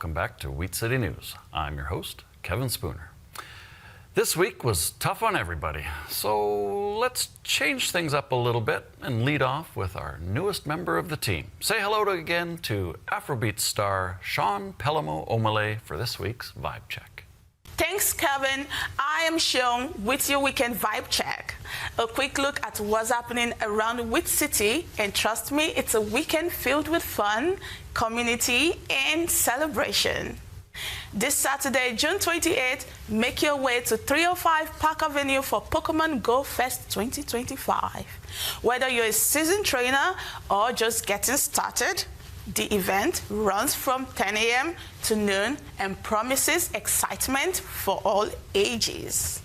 welcome back to Wheat City News. I'm your host, Kevin Spooner. This week was tough on everybody, so let's change things up a little bit and lead off with our newest member of the team. Say hello again to Afrobeat star Sean Pelamo Omale for this week's Vibe Check. Thanks, Kevin. I am Sean with your weekend Vibe Check. A quick look at what's happening around Wheat City, and trust me, it's a weekend filled with fun, community, and celebration. This Saturday, June 28th, make your way to 305 Park Avenue for Pokemon Go Fest 2025. Whether you're a seasoned trainer or just getting started, the event runs from 10 a.m. to noon and promises excitement for all ages.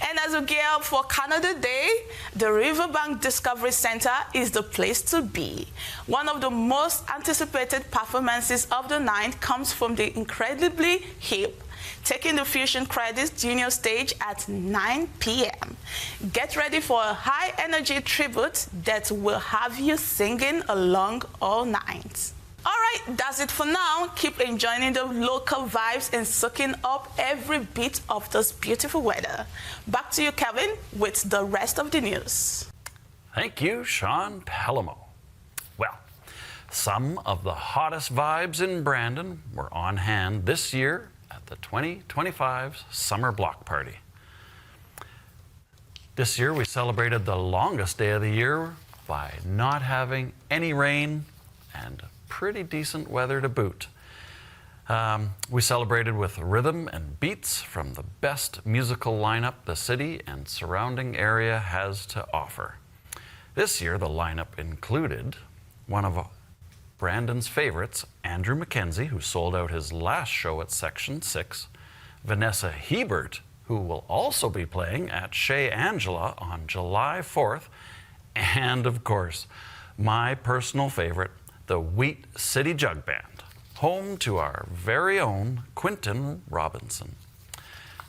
And as we gear up for Canada Day, the Riverbank Discovery Center is the place to be. One of the most anticipated performances of the night comes from the incredibly hip Taking the Fusion Credits Junior stage at 9 p.m. Get ready for a high-energy tribute that will have you singing along all night. All right, that's it for now. Keep enjoying the local vibes and soaking up every bit of this beautiful weather. Back to you, Kevin, with the rest of the news. Thank you, Sean Pelamo. Well, some of the hottest vibes in Brandon were on hand this year at the 2025 Summer Block Party. This year we celebrated the longest day of the year by not having any rain and pretty decent weather to boot. We celebrated with rhythm and beats from the best musical lineup the city and surrounding area has to offer. This year the lineup included one of Brandon's favorites, Andrew Mackenzie, who sold out his last show at Section 6, Vanessa Hebert, who will also be playing at Chez Angela on July 4th, and of course, my personal favorite, the Wheat City Jug Band, home to our very own Quinton Robinson.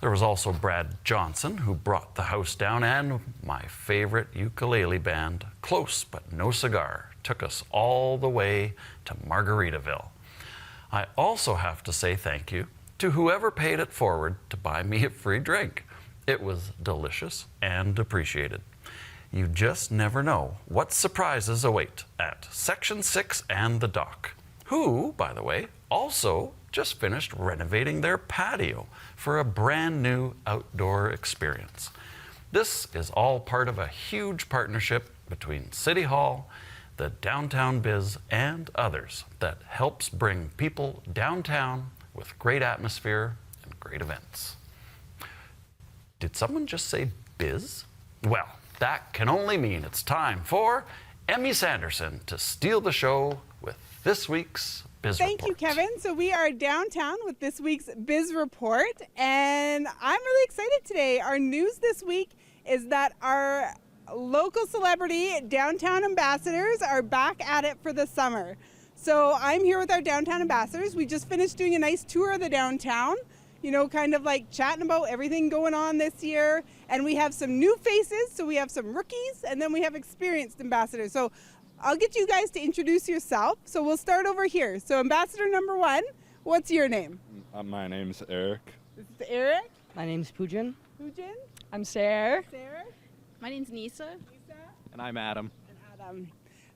There was also Brad Johnson, who brought the house down, and my favorite ukulele band, Close But No Cigar, took us all the way to Margaritaville. I also have to say thank you to whoever paid it forward to buy me a free drink. It was delicious and appreciated. You just never know what surprises await at Section 6 and the Dock, who, by the way, also just finished renovating their patio for a brand new outdoor experience. This is all part of a huge partnership between City Hall, the Downtown Biz, and others that helps bring people downtown with great atmosphere and great events. Did someone just say biz? Well, that can only mean it's time for Emmy Sanderson to steal the show with this week's Biz Report. Thank you, Kevin. So we are downtown with this week's Biz Report, and I'm really excited today. Our news this week is that our local celebrity downtown ambassadors are back at it for the summer. So I'm here with our downtown ambassadors. We just finished doing a nice tour of the downtown, you know, kind of like chatting about everything going on this year. And we have some new faces, so we have some rookies, and then we have experienced ambassadors. So I'll get you guys to introduce yourself. So we'll start over here. So ambassador number one, what's your name? My name's Eric. This is Eric. My name's Poojan. Poojan. I'm Sarah. Sarah. My name's Nisa. And I'm Adam. And Adam.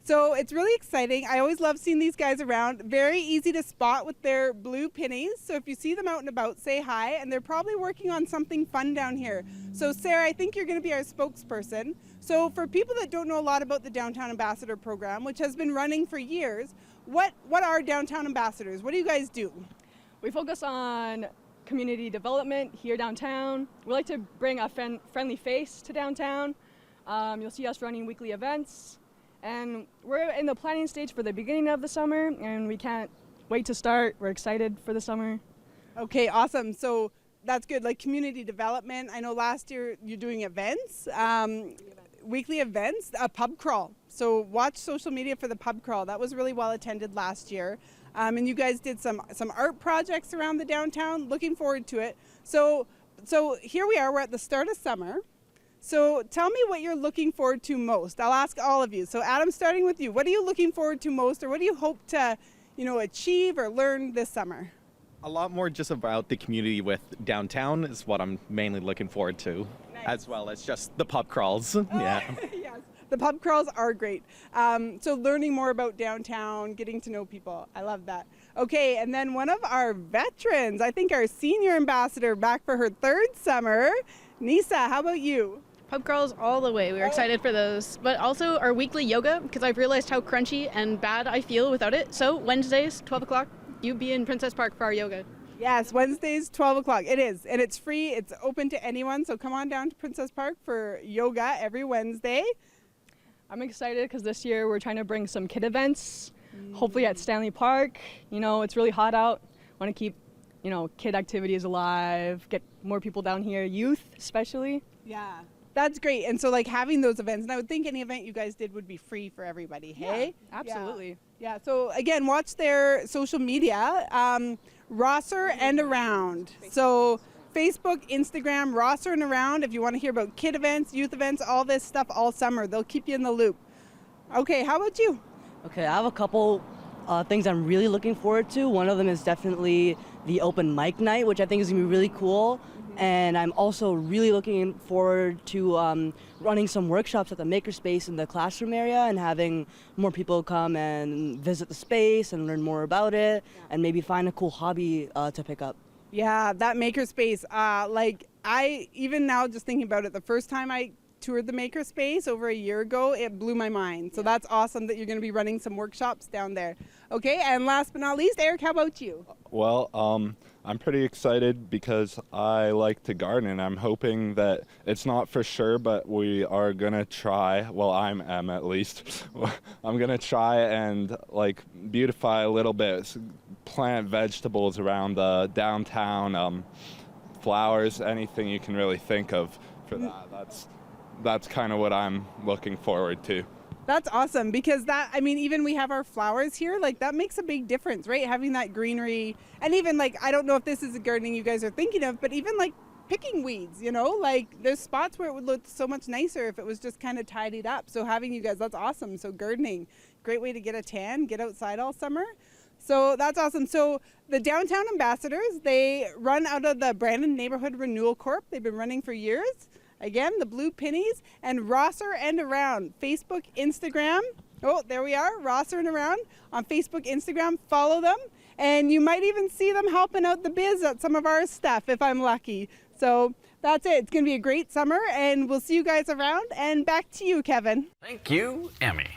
So it's really exciting. I always love seeing these guys around. Very easy to spot with their blue pennies. So if you see them out and about, say hi. And they're probably working on something fun down here. So Sarah, I think you're going to be our spokesperson. So for people that don't know a lot about the Downtown Ambassador Program, which has been running for years, what are Downtown Ambassadors? What do you guys do? We focus on community development here downtown. We like to bring a friendly face to downtown. You'll see us running weekly events. And we're in the planning stage for the beginning of the summer, and we can't wait to start. We're excited for the summer. Okay, awesome. So that's good, like community development. I know last year you're doing events, weekly events, a pub crawl. So watch social media for the pub crawl. That was really well attended last year. And you guys did some art projects around the downtown. Looking forward to it. So here we are, we're at the start of summer. So tell me what you're looking forward to most. I'll ask all of you. So Adam, starting with you, what are you looking forward to most, or what do you hope to, achieve or learn this summer? A lot more just about the community with downtown is what I'm mainly looking forward to, Nice. as well as just the pub crawls. Yeah. Yes, the pub crawls are great. So learning more about downtown, getting to know people. I love that. Okay, and then one of our veterans, I think our senior ambassador back for her third summer, Nisa, how about you? Pub crawls all the way. We were excited for those. But also our weekly yoga, because I've realized how crunchy and bad I feel without it. So Wednesdays, 12 o'clock, you be in Princess Park for our yoga. Yes, Wednesdays, 12 o'clock. It is, and it's free. It's open to anyone, so come on down to Princess Park for yoga every Wednesday. I'm excited because this year we're trying to bring some kid events, hopefully at Stanley Park. It's really hot out. Want to keep, kid activities alive, get more people down here, youth especially. Yeah. That's great. And so having those events, and I would think any event you guys did would be free for everybody, hey? Absolutely. Yeah, so again, watch their social media, Rosser and Around. So Facebook, Instagram, Rosser and Around, if you want to hear about kid events, youth events, all this stuff all summer. They'll keep you in the loop. Okay, how about you? Okay, I have a couple things I'm really looking forward to. One of them is definitely the open mic night, which I think is going to be really cool. And I'm also really looking forward to running some workshops at the Makerspace in the classroom area and having more people come and visit the space and learn more about it and maybe find a cool hobby to pick up. Yeah, that Makerspace, I, even now just thinking about it, the first time I toured the Makerspace over a year ago, it blew my mind. So that's awesome that you're going to be running some workshops down there. Okay, and last but not least, Eric, how about you? Well, I'm pretty excited because I like to garden, and I'm hoping that it's not for sure, but we are gonna try. Well, I am at least. I'm gonna try and beautify a little bit, plant vegetables around the downtown, flowers, anything you can really think of for that. That's kind of what I'm looking forward to. That's awesome because even we have our flowers here, that makes a big difference, right? Having that greenery, and even I don't know if this is the gardening you guys are thinking of, but even picking weeds, there's spots where it would look so much nicer if it was just kind of tidied up. So having you guys, that's awesome. So gardening, great way to get a tan, get outside all summer. So that's awesome. So the Downtown Ambassadors, they run out of the Brandon Neighborhood Renewal Corp. They've been running for years. Again, the Blue Pennies and Rosser and Around. Facebook, Instagram. Oh, there we are. Rosser and Around on Facebook, Instagram. Follow them. And you might even see them helping out the biz at some of our stuff if I'm lucky. So that's it. It's going to be a great summer, and we'll see you guys around. And back to you, Kevin. Thank you, Emmy.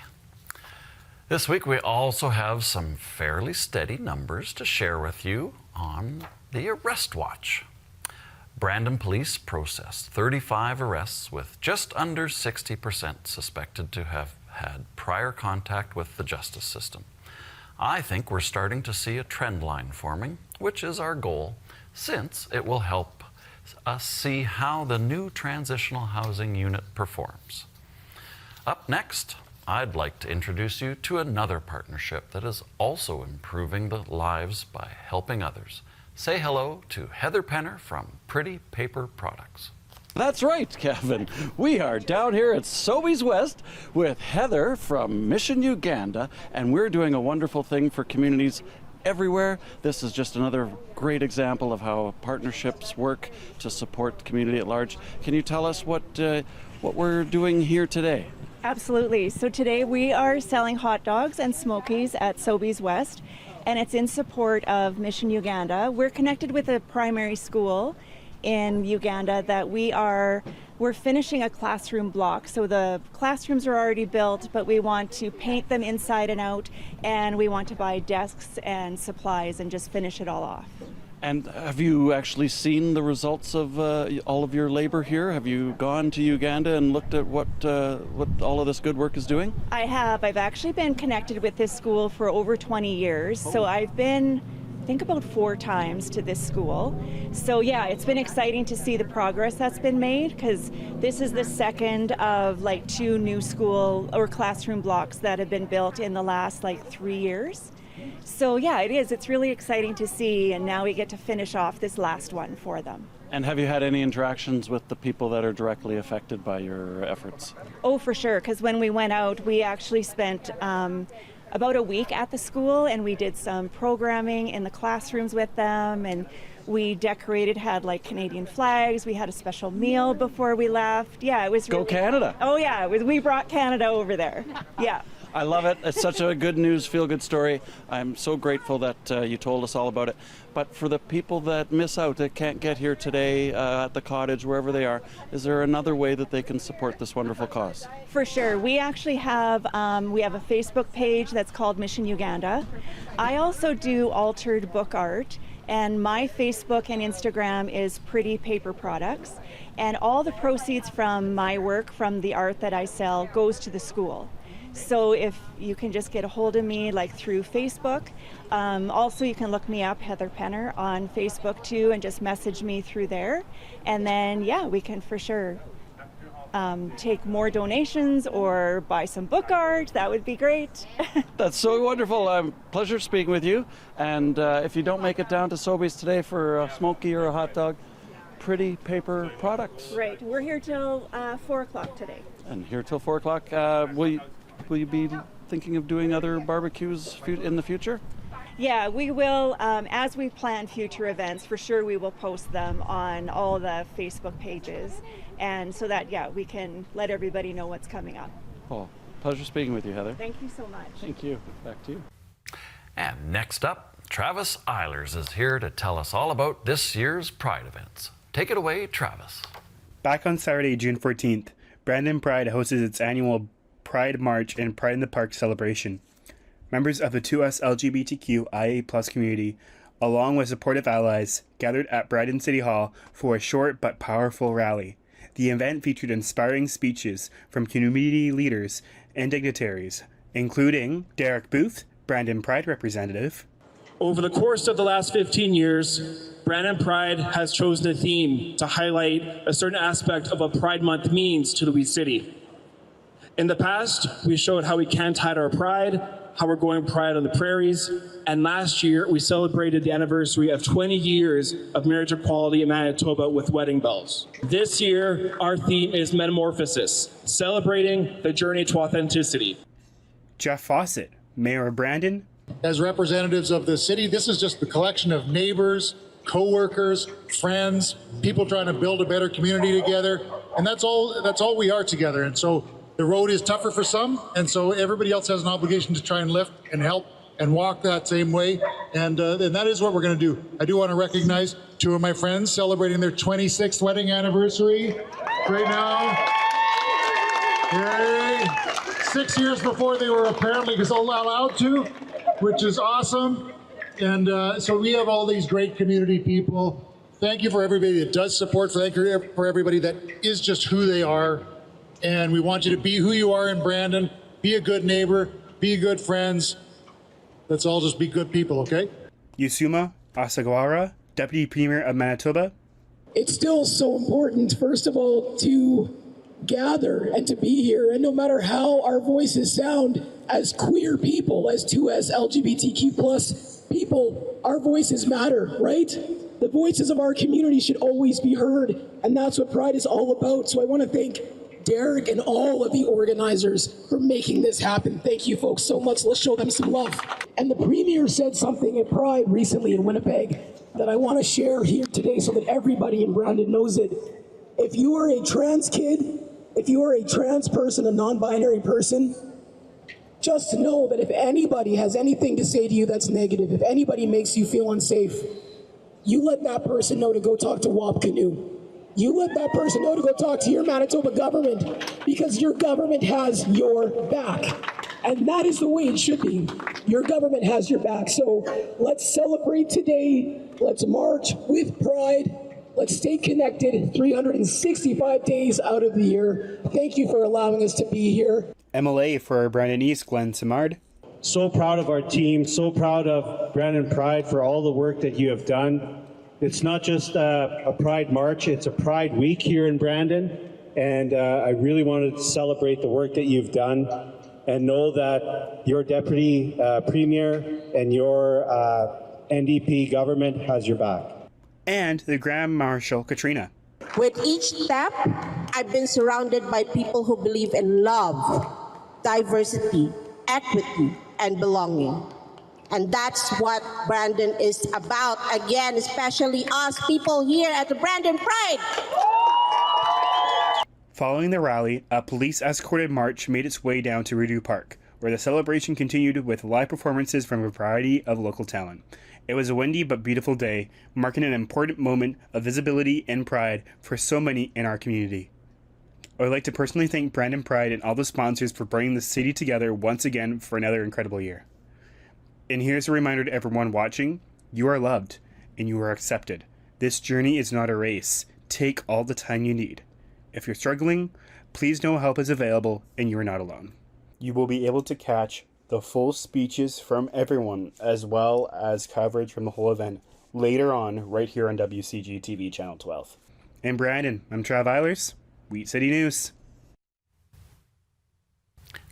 This week we also have some fairly steady numbers to share with you on the arrest watch. Brandon police processed 35 arrests with just under 60% suspected to have had prior contact with the justice system. I think we're starting to see a trend line forming, which is our goal, since it will help us see how the new transitional housing unit performs. Up next, I'd like to introduce you to another partnership that is also improving the lives by helping others. Say hello to Heather Penner from Pretty Paper Products. That's right, Kevin. We are down here at Sobeys West with Heather from Mission Uganda, and we're doing a wonderful thing for communities everywhere. This is just another great example of how partnerships work to support the community at large. Can you tell us what we're doing here today? Absolutely. So today we are selling hot dogs and smokies at Sobeys West, and it's in support of Mission Uganda. We're connected with a primary school in Uganda that we're finishing a classroom block. So the classrooms are already built, but we want to paint them inside and out, and we want to buy desks and supplies and just finish it all off. And have you actually seen the results of all of your labor here? Have you gone to Uganda and looked at what all of this good work is doing? I have. I've actually been connected with this school for over 20 years. So I've been, I think, about 4 times to this school. So yeah, it's been exciting to see the progress that's been made, because this is the second of 2 new school or classroom blocks that have been built in the last 3 years. So yeah, it is. It's really exciting to see, and now we get to finish off this last one for them. And have you had any interactions with the people that are directly affected by your efforts? Oh, for sure, because when we went out, we actually spent about a week at the school, and we did some programming in the classrooms with them, and we decorated, had like Canadian flags. We had a special meal before we left. Yeah, it was Go really Canada. Oh yeah, we brought Canada over there. Yeah. I love it. It's such a good news, feel-good story. I'm so grateful that you told us all about it. But for the people that miss out, that can't get here today at the cottage, wherever they are, is there another way that they can support this wonderful cause? For sure. We actually have we have a Facebook page that's called Mission Uganda. I also do altered book art, and my Facebook and Instagram is Pretty Paper Products. And all the proceeds from my work, from the art that I sell, goes to the school. So if you can just get a hold of me like through Facebook. Also, you can look me up, Heather Penner, on Facebook too, and just message me through there. And then, yeah, we can for sure take more donations or buy some book art. That would be great. That's so wonderful. Pleasure speaking with you. And if you don't make it down to Sobeys today for a smoky or a hot dog, Pretty Paper Products. Right. We're here till 4 o'clock today. And here till 4 o'clock. Will you be thinking of doing other barbecues in the future? Yeah, we will. As we plan future events, for sure we will post them on all the Facebook pages. And so that, yeah, we can let everybody know what's coming up. Oh, pleasure speaking with you, Heather. Thank you so much. Thank you. Back to you. And next up, Travis Eilers is here to tell us all about this year's Pride events. Take it away, Travis. Back on Saturday, June 14th, Brandon Pride hosted its annual Pride March and Pride in the Park celebration. Members of the 2S LGBTQIA+ community, along with supportive allies, gathered at Brandon City Hall for a short but powerful rally. The event featured inspiring speeches from community leaders and dignitaries, including Derek Booth, Brandon Pride representative. Over the course of the last 15 years, Brandon Pride has chosen a theme to highlight a certain aspect of what Pride Month means to Louise City. In the past, we showed how we can't hide our pride, how we're going Pride on the prairies, and last year we celebrated the anniversary of 20 years of marriage equality in Manitoba with wedding bells. This year, our theme is Metamorphosis, celebrating the journey to authenticity. Jeff Fawcett, Mayor of Brandon. As representatives of the city, this is just the collection of neighbors, co-workers, friends, people trying to build a better community together, and that's all we are together. And so the road is tougher for some, and so everybody else has an obligation to try and lift and help and walk that same way, and that is what we're going to do. I do want to recognize two of my friends celebrating their 26th wedding anniversary right now. Yay. 6 years before they were apparently allowed to, which is awesome. And so we have all these great community people. Thank you for everybody that does support. Thank you for everybody that is just who they are. And we want you to be who you are in Brandon. Be a good neighbor. Be good friends. Let's all just be good people, okay? Yusuma Asagwara, Deputy Premier of Manitoba. It's still so important, first of all, to gather and to be here. And no matter how our voices sound as queer people, as 2S LGBTQ+ people, our voices matter, right? The voices of our community should always be heard. And that's what Pride is all about. So I want to thank Derek and all of the organizers for making this happen. Thank you folks so much. Let's show them some love. And the Premier said something at Pride recently in Winnipeg that I want to share here today so that everybody in Brandon knows it. If you are a trans kid, if you are a trans person, a non-binary person, just know that if anybody has anything to say to you that's negative, if anybody makes you feel unsafe, you let that person know to go talk to WAP Canoe. You let that person know to go talk to your Manitoba government, because your government has your back. And that is the way it should be. Your government has your back. So let's celebrate today. Let's march with pride. Let's stay connected 365 days out of the year. Thank you for allowing us to be here. MLA for Brandon East, Glenn Simard. So proud of our team, so proud of Brandon Pride for all the work that you have done. It's not just a Pride March, it's a Pride Week here in Brandon, and I really wanted to celebrate the work that you've done and know that your Deputy Premier and your NDP government has your back. And the Grand Marshal, Katrina. With each step, I've been surrounded by people who believe in love, diversity, equity, and belonging. And that's what Brandon is about, again, especially us people here at the Brandon Pride. Following the rally, a police-escorted march made its way down to Rideau Park, where the celebration continued with live performances from a variety of local talent. It was a windy but beautiful day, marking an important moment of visibility and pride for so many in our community. I would like to personally thank Brandon Pride and all the sponsors for bringing the city together once again for another incredible year. And here's a reminder to everyone watching, you are loved and you are accepted. This journey is not a race. Take all the time you need. If you're struggling, please know help is available and you are not alone. You will be able to catch the full speeches from everyone as well as coverage from the whole event later on right here on WCG TV Channel 12. In Brandon, I'm Trav Eilers, Wheat City News.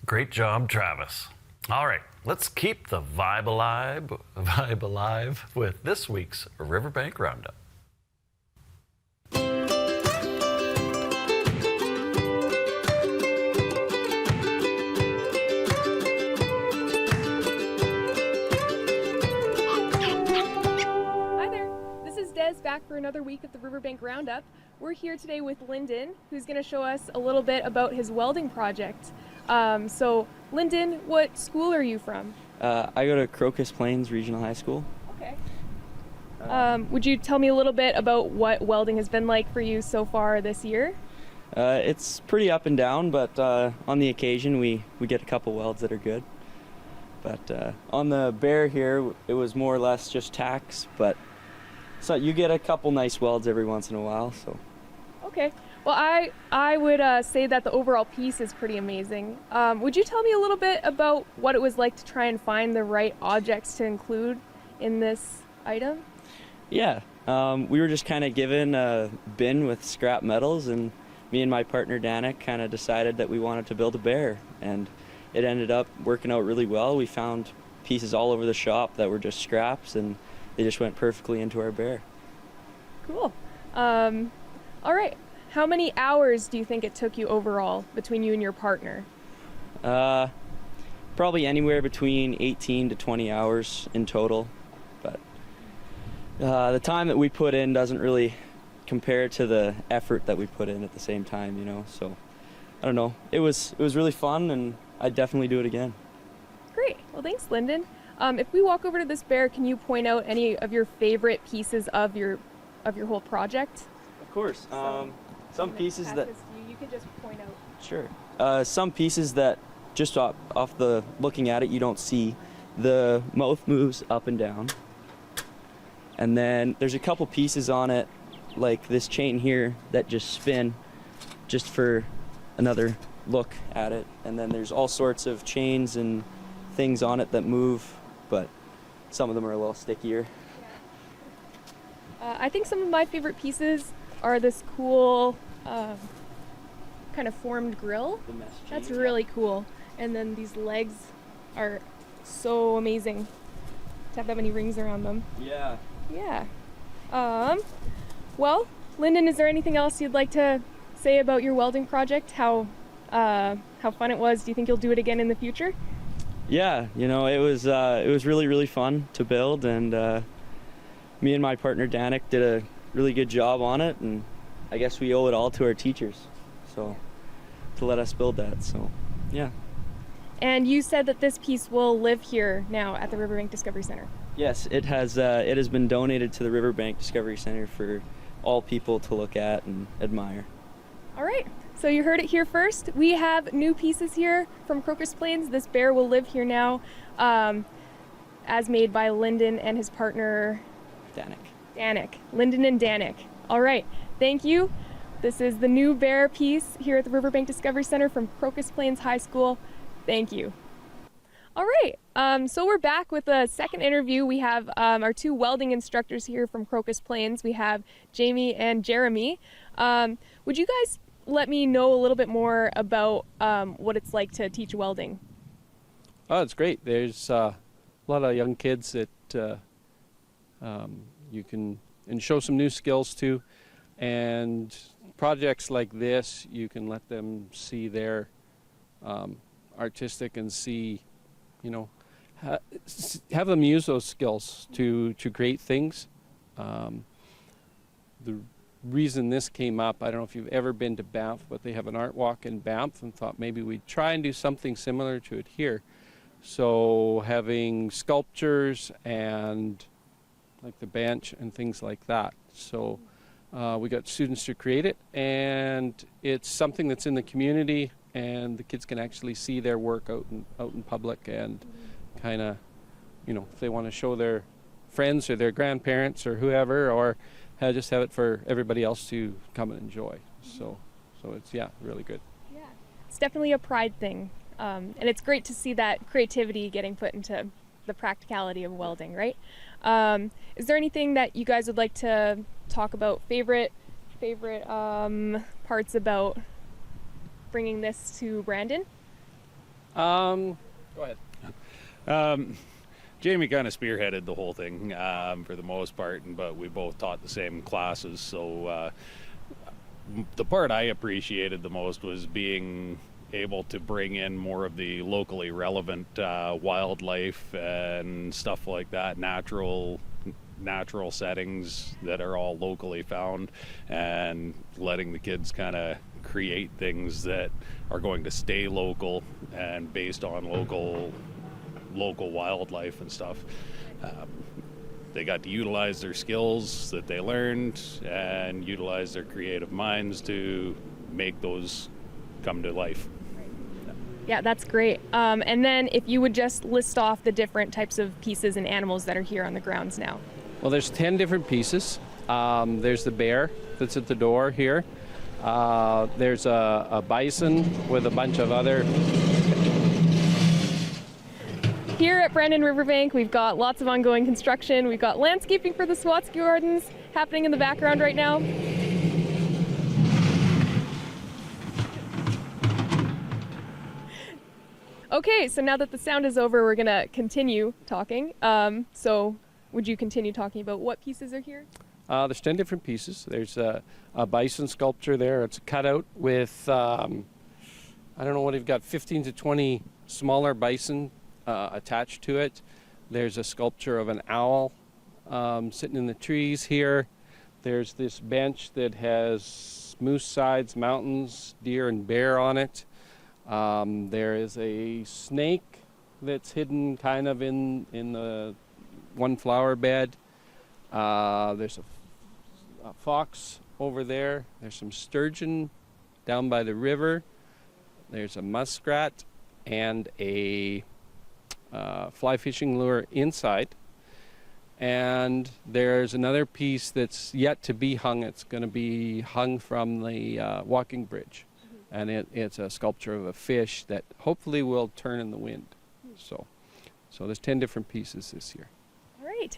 Great job, Travis. All right, let's keep the vibe alive with this week's Riverbank Roundup. Back for another week of the Riverbank Roundup. We're here today with Lyndon, who's going to show us a little bit about his welding project. So, Lyndon, what school are you from? I go to Crocus Plains Regional High School. Okay. Would you tell me a little bit about what welding has been like for you so far this year? It's pretty up and down, but on the occasion we get a couple welds that are good. But on the Bear here, it was more or less just tacks, but so you get a couple nice welds every once in a while. So. Okay. Well, I would say that the overall piece is pretty amazing. Would you tell me a little bit about what it was like to try and find the right objects to include in this item? Yeah. We were just kind of given a bin with scrap metals, and me and my partner Danik kind of decided that we wanted to build a bear, and it ended up working out really well. We found pieces all over the shop that were just scraps, and they just went perfectly into our bear. Cool. All right. How many hours do you think it took you overall between you and your partner? Probably anywhere between 18 to 20 hours in total. But the time that we put in doesn't really compare to the effort that we put in at the same time, you know. So I don't know. It was really fun, and I'd definitely do it again. Great. Well, thanks, Lyndon. If we walk over to this bear, can you point out any of your favorite pieces of your whole project? Of course. Some pieces that you could just point out. Sure. Some pieces that just off the looking at it you don't see. The mouth moves up and down, and then there's a couple pieces on it, like this chain here, that just spin, just for another look at it. And then there's all sorts of chains and things on it that move, but some of them are a little stickier. I think some of my favorite pieces are this cool kind of formed grill. The mesh chain. That's really cool. And then these legs are so amazing to have that many rings around them. Yeah. Yeah. Well, Lyndon, is there anything else you'd like to say about your welding project? How fun it was? Do you think you'll do it again in the future? Yeah, you know, it was really, really fun to build, and me and my partner Danik did a really good job on it, and I guess we owe it all to our teachers, so to let us build that. So, yeah. And you said that this piece will live here now at the Riverbank Discovery Center. Yes, it has been donated to the Riverbank Discovery Center for all people to look at and admire. All right. So you heard it here first. We have new pieces here from Crocus Plains. This bear will live here now, as made by Lyndon and his partner Danik. Lyndon and Danik. All right. Thank you. This is the new bear piece here at the Riverbank Discovery Center from Crocus Plains High School. Thank you. All right. So we're back with a second interview. We have our two welding instructors here from Crocus Plains. We have Jamie and Jeremy. Would you guys let me know a little bit more about what it's like to teach welding? Oh, it's great. There's a lot of young kids that you can show some new skills to, and projects like this, you can let them see their artistic and see, you know, have them use those skills to create things. The reason this came up, I don't know if you've ever been to Banff, but they have an art walk in Banff, and thought maybe we'd try and do something similar to it here. So having sculptures and like the bench and things like that. So we got students to create it, and it's something that's in the community, and the kids can actually see their work out in public, and kind of, you know, if they want to show their friends or their grandparents or whoever, or just have it for everybody else to come and enjoy. So it's, yeah, really good. Yeah, it's definitely a pride thing. And it's great to see that creativity getting put into the practicality of welding, right? Is there anything that you guys would like to talk about? Favorite parts about bringing this to Brandon? Go ahead. Jamie kind of spearheaded the whole thing for the most part, but we both taught the same classes. So the part I appreciated the most was being able to bring in more of the locally relevant wildlife and stuff like that, natural settings that are all locally found, and letting the kids kind of create things that are going to stay local and based on local wildlife and stuff. They got to utilize their skills that they learned and utilize their creative minds to make those come to life. Yeah, that's great. And then if you would just list off the different types of pieces and animals that are here on the grounds now. Well, there's 10 different pieces. There's the bear that's at the door here. There's a bison with a bunch of other. Here at Brandon Riverbank, we've got lots of ongoing construction. We've got landscaping for the Swatsky Gardens happening in the background right now. Okay, so now that the sound is over, we're gonna continue talking. So would you continue talking about what pieces are here? There's 10 different pieces. There's a bison sculpture there. It's a cutout with, I don't know what you've got, 15 to 20 smaller bison attached to it. There's a sculpture of an owl sitting in the trees here. There's this bench that has moose sides, mountains, deer, and bear on it. There is a snake that's hidden kind of in the one flower bed. There's a fox over there. There's some sturgeon down by the river. There's a muskrat and a fly fishing lure inside. And there's another piece that's yet to be hung. It's going to be hung from the walking bridge. And it's a sculpture of a fish that hopefully will turn in the wind. So there's 10 different pieces this year. All right.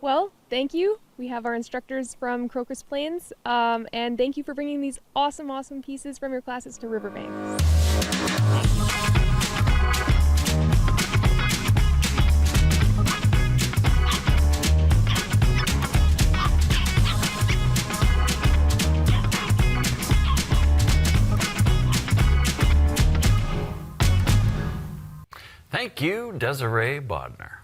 Well, thank you. We have our instructors from Crocus Plains, and thank you for bringing these awesome, awesome pieces from your classes to Riverbank. Thank you, Desiree Bodner.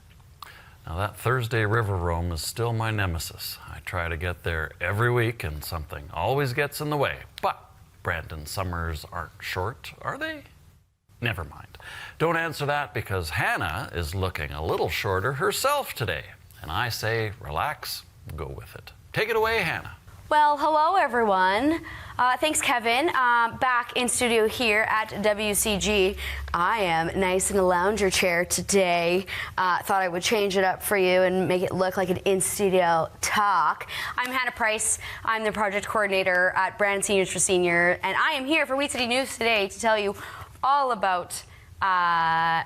Now that Thursday river roam is still my nemesis. I try to get there every week and something always gets in the way. But Brandon summers aren't short, are they? Never mind. Don't answer that because Hannah is looking a little shorter herself today. And I say, relax, go with it. Take it away, Hannah. Well, hello everyone. Thanks, Kevin. Back in studio here at WCG. I am nice in a lounger chair today. Thought I would change it up for you and make it look like an in-studio talk. I'm Hannah Price. I'm the project coordinator at Brandon Seniors for Senior, and I am here for Wheat City News today to tell you all about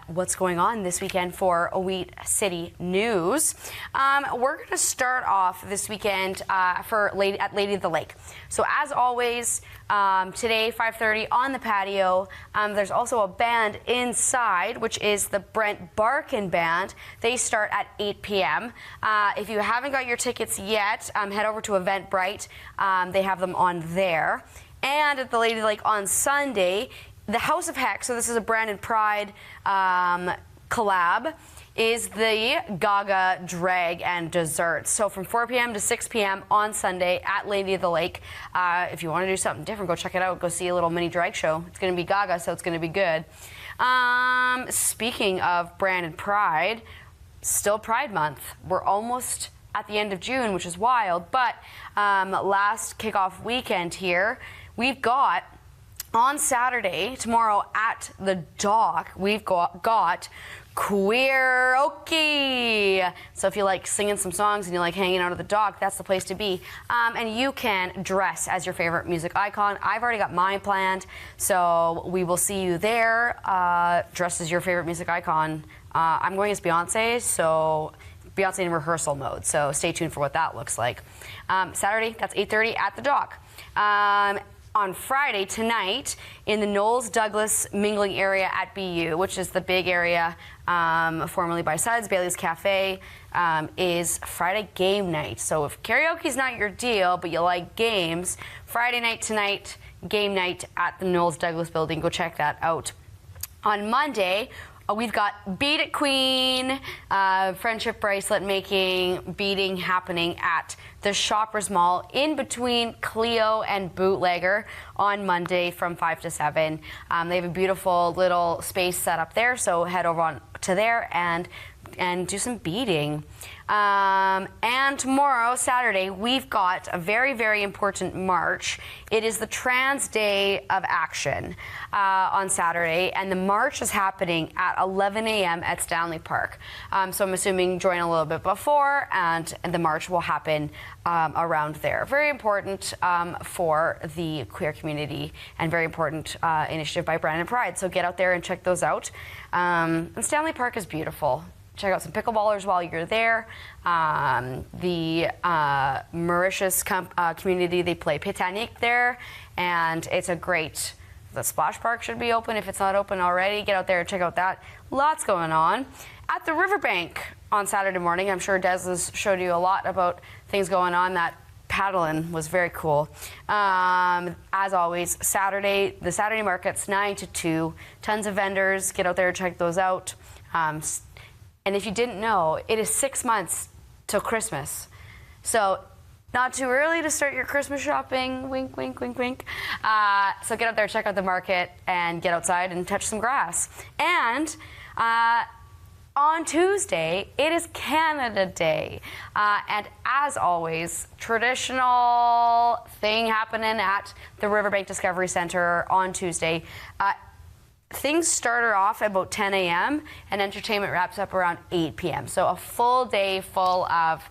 what's going on this weekend for Wheat City News. We're going to start off this weekend at Lady of the Lake. So as always, today 5:30 on the patio. There's also a band inside, which is the Brent Barkin Band. They start at 8 p.m. If you haven't got your tickets yet, head over to Eventbrite. They have them on there. And at the Lady of the Lake on Sunday, the House of Heck, so this is a Brandon Pride collab, is the Gaga Drag and Dessert. So from 4 p.m. to 6 p.m. on Sunday at Lady of the Lake. If you want to do something different, go check it out. Go see a little mini drag show. It's going to be Gaga, so it's going to be good. Speaking of Brandon Pride, still Pride Month. We're almost at the end of June, which is wild, but last kickoff weekend here, we've got on Saturday, tomorrow at the dock, we've got Queeroke. So if you like singing some songs and you like hanging out at the dock, that's the place to be. And you can dress as your favorite music icon. I've already got mine planned, so we will see you there, dressed as your favorite music icon. I'm going as Beyonce, so Beyonce in rehearsal mode, so stay tuned for what that looks like. Saturday, that's 8:30 at the dock. On Friday, tonight, in the Knowles Douglas mingling area at BU, which is the big area formerly by Suds, Bailey's Cafe, is Friday game night. So if karaoke's not your deal, but you like games, Friday night tonight, game night at the Knowles Douglas building. Go check that out. On Monday, we've got Beat It Queen, friendship bracelet making, beating happening at the Shoppers Mall in between Clio and Bootlegger on Monday from 5 to 7. They have a beautiful little space set up there, so head over on to there and do some beating. And tomorrow, Saturday, we've got a very, very important march. It is the Trans Day of Action on Saturday, and the march is happening at 11 a.m. at Stanley Park. So I'm assuming join a little bit before, and the march will happen around there. Very important for the queer community and very important initiative by Brandon Pride. So get out there and check those out. And Stanley Park is beautiful. Check out some pickleballers while you're there. The Mauritius community, they play Pétanque there, and it's a great, the splash park should be open if it's not open already. Get out there and check out that. Lots going on. At the riverbank on Saturday morning, I'm sure Des has showed you a lot about things going on. That paddling was very cool. As always, the Saturday market's 9 to 2. Tons of vendors. Get out there and check those out. And if you didn't know, it is 6 months till Christmas. So not too early to start your Christmas shopping. Wink, wink, wink, wink. So get out there, check out the market, and get outside and touch some grass. And on Tuesday, it is Canada Day. And as always, traditional thing happening at the Riverbank Discovery Centre on Tuesday. Things started off at about 10 a.m. and entertainment wraps up around 8 p.m. So a full day full of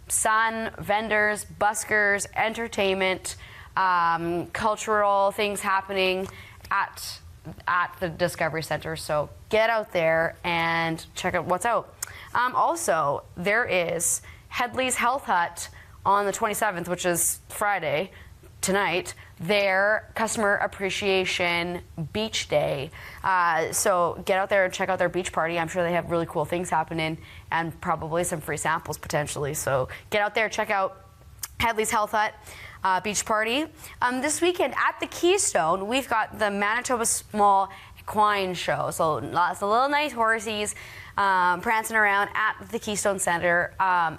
sun, vendors, buskers, entertainment, cultural things happening at the Discovery Centre. So get out there and check out what's out. Also, there is Headley's Health Hut on the 27th, which is Friday, tonight, their Customer Appreciation Beach Day. So get out there and check out their beach party. I'm sure they have really cool things happening and probably some free samples potentially. So get out there, check out Headley's Health Hut Beach Party. This weekend at the Keystone, we've got the Manitoba Small Equine Show. So lots of little nice horsies prancing around at the Keystone Centre.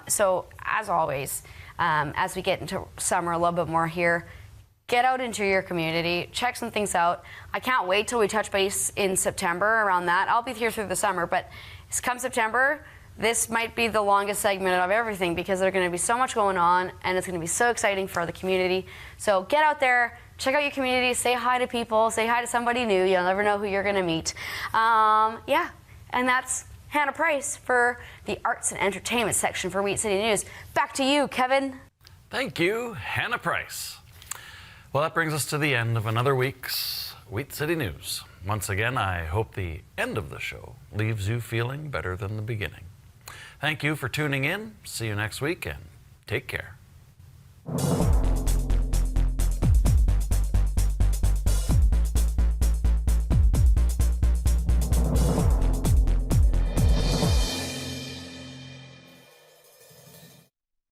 So as always, as we get into summer a little bit more here, get out into your community, check some things out. I can't wait till we touch base in September around that. I'll be here through the summer, but come September, this might be the longest segment of everything because there's going to be so much going on and it's going to be so exciting for the community. So get out there, check out your community, say hi to people, say hi to somebody new. You'll never know who you're going to meet. Yeah, and that's Hannah Price for the Arts and Entertainment section for Wheat City News. Back to you, Kevin. Thank you, Hannah Price. Well, that brings us to the end of another week's Wheat City News. Once again, I hope the end of the show leaves you feeling better than the beginning. Thank you for tuning in. See you next week, and take care.